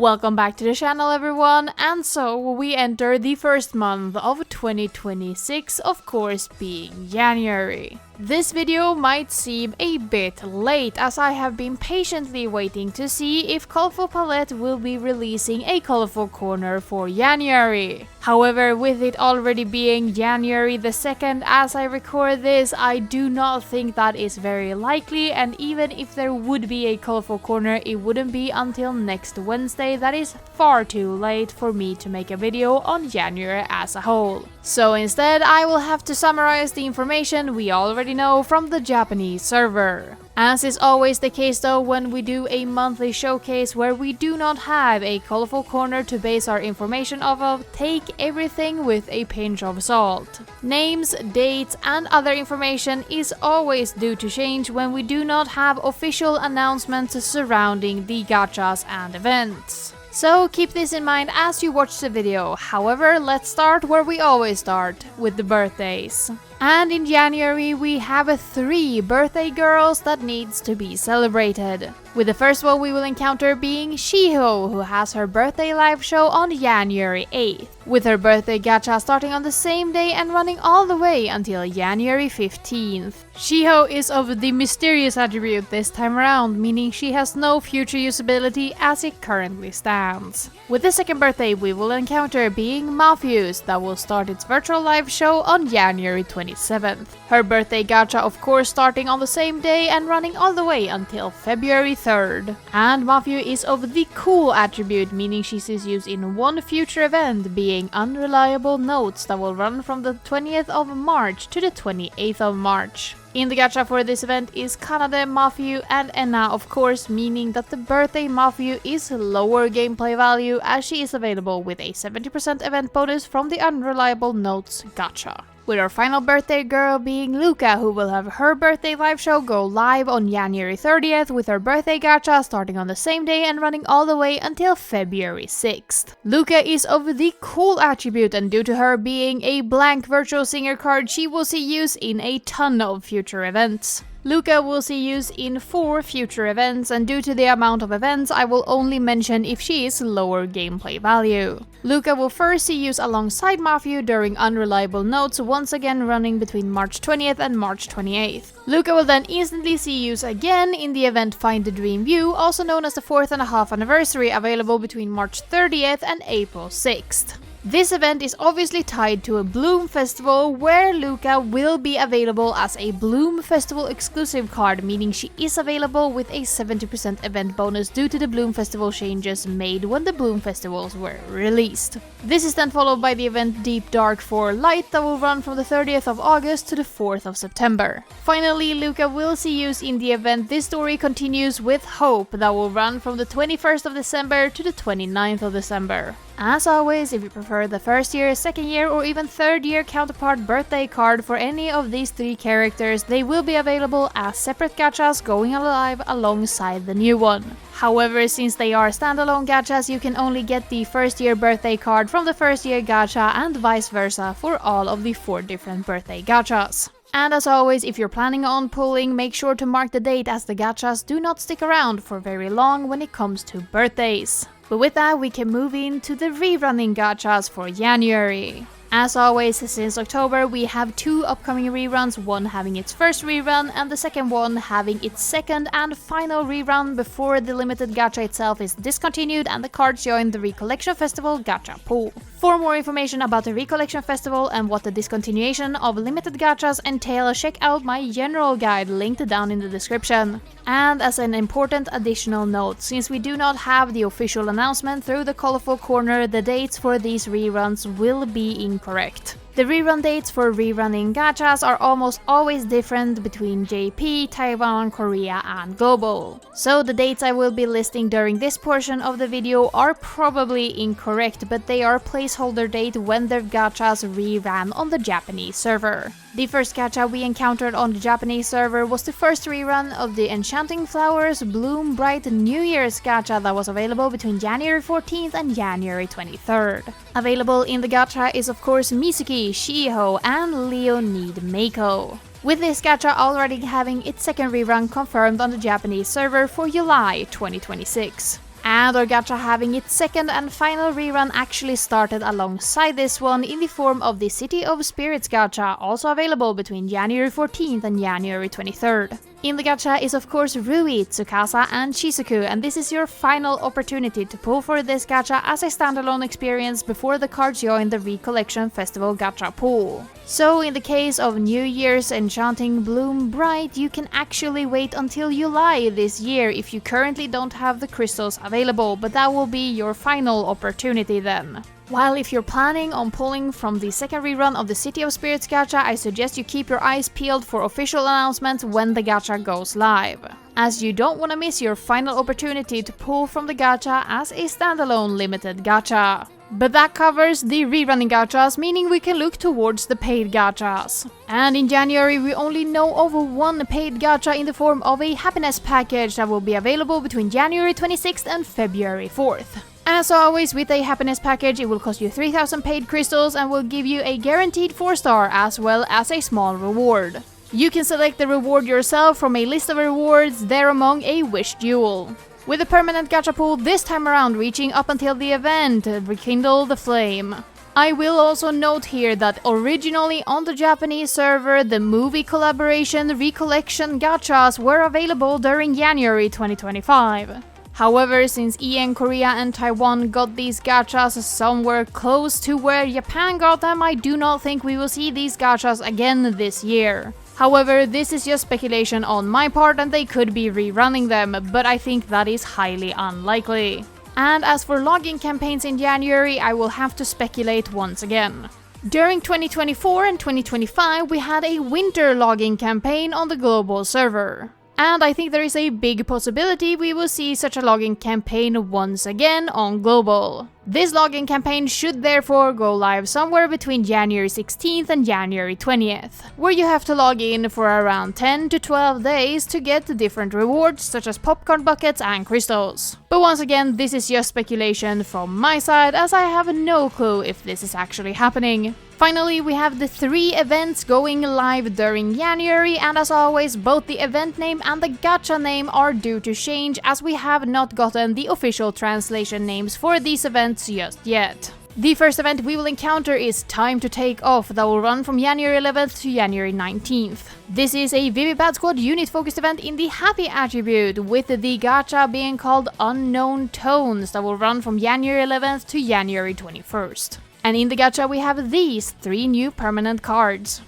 Welcome back to the channel, everyone, and so we enter the first month of 2026, of course being January. This video might seem a bit late, as I have been patiently waiting to see if Colorful Palette will be releasing a colorful corner for January. However, with it already being January the 2nd as I record this, I do not think that is very likely, and even if there would be a colorful corner, it wouldn't be until next Wednesday. That is far too late for me to make a video on January as a whole. So instead, I will have to summarize the information we already know from the Japanese server. As is always the case though, when we do a monthly showcase where we do not have a colorful corner to base our information off of, take everything with a pinch of salt. Names, dates and other information is always due to change when we do not have official announcements surrounding the gachas and events. So keep this in mind as you watch the video. However, let's start where we always start, with the birthdays. And in January we have 3 birthday girls that needs to be celebrated. With the first one we will encounter being Shiho, who has her birthday live show on January 8th, with her birthday gacha starting on the same day and running all the way until January 15th. Shiho is of the mysterious attribute this time around, meaning she has no future usability as it currently stands. With the second birthday we will encounter being Mafuse, that will start its virtual live show on January 27th. Her birthday gacha of course starting on the same day and running all the way until February 3rd. And Mafuse is of the cool attribute, meaning she sees use in one future event, being Unreliable Notes, that will run from the 20th of March to the 28th of March. In the gacha for this event is Kanade, Mafuse and Enna, of course, meaning that the birthday Mafuse is lower gameplay value as she is available with a 70% event bonus from the Unreliable Notes gacha. With our final birthday girl being Luca, who will have her birthday live show go live on January 30th, with her birthday gacha starting on the same day and running all the way until February 6th. Luca is of the cool attribute, and due to her being a blank virtual singer card, she will see use in a ton of future events. Luca will see use in 4 future events, and due to the amount of events, I will only mention if she is lower gameplay value. Luca will first see use alongside Mafuse during Unreliable Notes, once again running between March 20th and March 28th. Luca will then instantly see use again in the event Find the Dream View, also known as the 4.5 anniversary, available between March 30th and April 6th. This event is obviously tied to a Bloom Festival, where Luca will be available as a Bloom Festival exclusive card, meaning she is available with a 70% event bonus due to the Bloom Festival changes made when the Bloom Festivals were released. This is then followed by the event Deep Dark for Light, that will run from the 30th of August to the 4th of September. Finally, Luca will see use in the event This Story Continues with Hope, that will run from the 21st of December to the 29th of December. As always, if you prefer the first year, second year or even third year counterpart birthday card for any of these 3 characters, they will be available as separate gachas going live alongside the new one. However, since they are standalone gachas, you can only get the first year birthday card from the first year gacha and vice versa for all of the 4 different birthday gachas. And as always, if you're planning on pulling, make sure to mark the date, as the gachas do not stick around for very long when it comes to birthdays. But with that, we can move into the rerunning gachas for January. As always, since October we have 2 upcoming reruns, one having its first rerun and the second one having its second and final rerun before the limited gacha itself is discontinued and the cards join the Recollection Festival gacha pool. For more information about the Recollection Festival and what the discontinuation of limited gachas entail, check out my general guide linked down in the description. And as an important additional note, since we do not have the official announcement through the colorful corner, the dates for these reruns will be incorrect. The rerun dates for rerunning gachas are almost always different between JP, Taiwan, Korea and global. So the dates I will be listing during this portion of the video are probably incorrect, but they are placeholder date when their gachas reran on the Japanese server. The first gacha we encountered on the Japanese server was the first rerun of the Enchanting Flowers Bloom Bright New Year's gacha that was available between January 14th and January 23rd. Available in the gacha is of course Mizuki, Shiho and Leonid Meiko. With this gacha already having its second rerun confirmed on the Japanese server for July 2026. And our gacha having its second and final rerun actually started alongside this one in the form of the City of Spirits gacha, also available between January 14th and January 23rd. In the gacha is of course Rui, Tsukasa and Shizuku, and this is your final opportunity to pull for this gacha as a standalone experience before the cards join the Recollection Festival gacha pool. So in the case of New Year's Enchanting Bloom Bright, you can actually wait until July this year if you currently don't have the crystals available, but that will be your final opportunity then. While if you're planning on pulling from the second rerun of the City of Spirits gacha, I suggest you keep your eyes peeled for official announcements when the gacha goes live, as you don't want to miss your final opportunity to pull from the gacha as a standalone limited gacha. But that covers the rerunning gachas, meaning we can look towards the paid gachas. And in January we only know of one paid gacha in the form of a happiness package that will be available between January 26th and February 4th. As always, with a happiness package, it will cost you 3000 paid crystals and will give you a guaranteed 4-star as well as a small reward. You can select the reward yourself from a list of rewards there among a wish jewel. With a permanent gacha pool this time around reaching up until the event, rekindle the flame. I will also note here that originally on the Japanese server, the movie collaboration Recollection Gachas were available during January 2025. However, since EN Korea and Taiwan got these gachas somewhere close to where Japan got them, I do not think we will see these gachas again this year. However, this is just speculation on my part and they could be rerunning them, but I think that is highly unlikely. And as for login campaigns in January, I will have to speculate once again. During 2024 and 2025, we had a winter login campaign on the global server. And I think there is a big possibility we will see such a login campaign once again on global. This login campaign should therefore go live somewhere between January 16th and January 20th, where you have to log in for around 10 to 12 days to get different rewards such as popcorn buckets and crystals. But once again, this is just speculation from my side as I have no clue if this is actually happening. Finally, we have the 3 events going live during January, and as always, both the event name and the gacha name are due to change as we have not gotten the official translation names for these events just yet. The first event we will encounter is Time to Take Off that will run from January 11th to January 19th. This is a Vivi Bad Squad unit focused event in the Happy attribute, with the gacha being called Unknown Tones that will run from January 11th to January 21st. And in the gacha we have these 3 new permanent cards.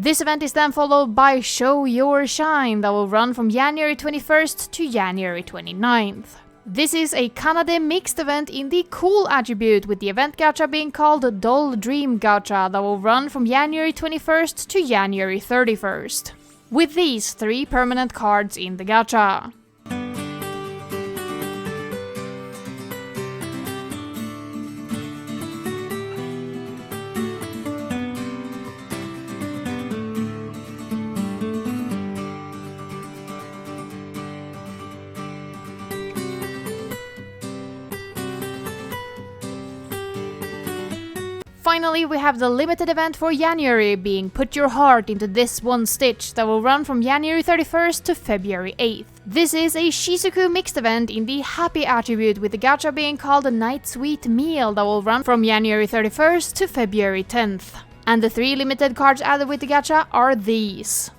This event is then followed by Show Your Shine that will run from January 21st to January 29th. This is a Kanade mixed event in the Cool attribute, with the event gacha being called Doll Dream Gacha that will run from January 21st to January 31st. With these 3 permanent cards in the gacha. Finally, we have the limited event for January being Put Your Heart Into This One Stitch that will run from January 31st to February 8th. This is a Shizuku mixed event in the Happy attribute, with the gacha being called a Night Sweet Meal that will run from January 31st to February 10th. And the 3 limited cards added with the gacha are these.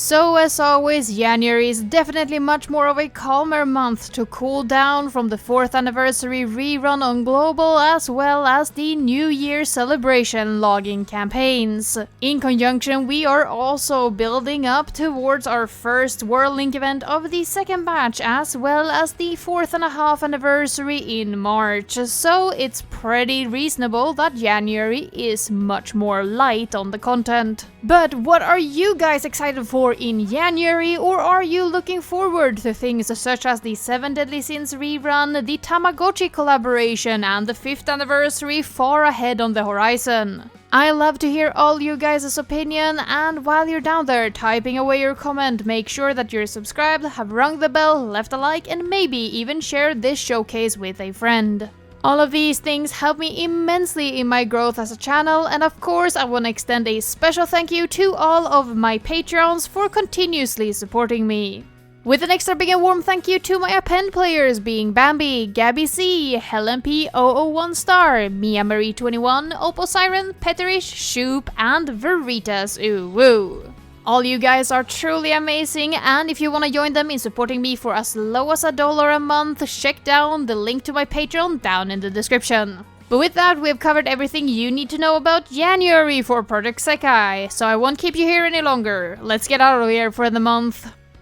So as always, January is definitely much more of a calmer month to cool down from the 4th anniversary rerun on Global as well as the New Year celebration logging campaigns. In conjunction, we are also building up towards our first World Link event of the second batch as well as the 4.5 anniversary in March, so it's pretty reasonable that January is much more light on the content. But what are you guys excited for in January, or are you looking forward to things such as the 7 Deadly Sins rerun, the Tamagotchi collaboration, and the 5th anniversary far ahead on the horizon? I love to hear all you guys' opinion, and while you're down there typing away your comment, make sure that you're subscribed, have rung the bell, left a like, and maybe even share this showcase with a friend. All of these things help me immensely in my growth as a channel, and of course I want to extend a special thank you to all of my Patreons for continuously supporting me. With an extra big and warm thank you to my append players being Bambi, Gabby C, Helen P 001 Star, Mia Marie 21, Opal Siren, Petterish, Shoop, and Veritas Uwu. All you guys are truly amazing, and if you want to join them in supporting me for as low as $1 a month, check down the link to my Patreon down in the description. But with that, we've covered everything you need to know about January for Project Sekai, so I won't keep you here any longer. Let's get out of here for the month.